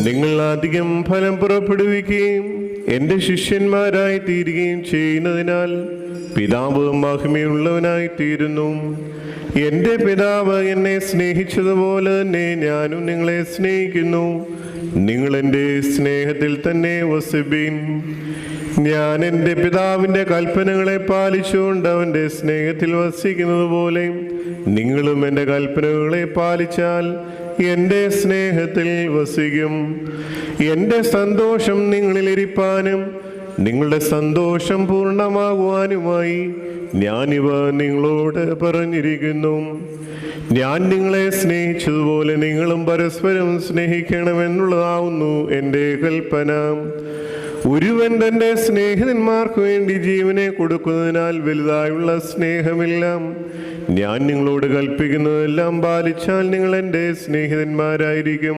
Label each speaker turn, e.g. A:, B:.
A: നിങ്ങൾ അധികം ഫലം പുറപ്പെടുവിക്കുകയും എൻ്റെ ശിഷ്യന്മാരായി തീരുകയും ചെയ്യുന്നതിനാൽ പിതാവ് മഹിമയുള്ളവനായി തീരുന്നു. എൻ്റെ പിതാവ് എന്നെ സ്നേഹിച്ചതുപോലെ തന്നെ ഞാനും നിങ്ങളെ സ്നേഹിക്കുന്നു. നിങ്ങൾ എൻ്റെ സ്നേഹത്തിൽ തന്നെ വസിപ്പിൻ. ഞാൻ എൻ്റെ പിതാവിൻ്റെ കൽപ്പനകളെ പാലിച്ചുകൊണ്ട് അവൻ്റെ സ്നേഹത്തിൽ വസിക്കുന്നത് പോലെ നിങ്ങളും എൻ്റെ കൽപ്പനകളെ പാലിച്ചാൽ എൻ്റെ സ്നേഹത്തിൽ വസിക്കും. എൻ്റെ സന്തോഷം നിങ്ങളിലിരിപ്പാനും നിങ്ങളുടെ സന്തോഷം പൂർണ്ണമാകുവാനുമായി ഞാനിവ നിങ്ങളോട് പറഞ്ഞിരിക്കുന്നു. ഞാൻ നിങ്ങളെ സ്നേഹിച്ചതുപോലെ നിങ്ങളും പരസ്പരം സ്നേഹിക്കണമെന്നുള്ളതാവുന്നു എൻ്റെ കൽപ്പന. ഒരുവൻ തൻ്റെ സ്നേഹിതന്മാർക്ക് വേണ്ടി ജീവനെ കൊടുക്കുന്നതിനാൽ വലുതായുള്ള സ്നേഹമില്ല. ഞാൻ നിങ്ങളോട് കൽപ്പിക്കുന്നതെല്ലാം പാലിച്ചാൽ നിങ്ങൾ എൻ്റെ സ്നേഹിതന്മാരായിരിക്കും.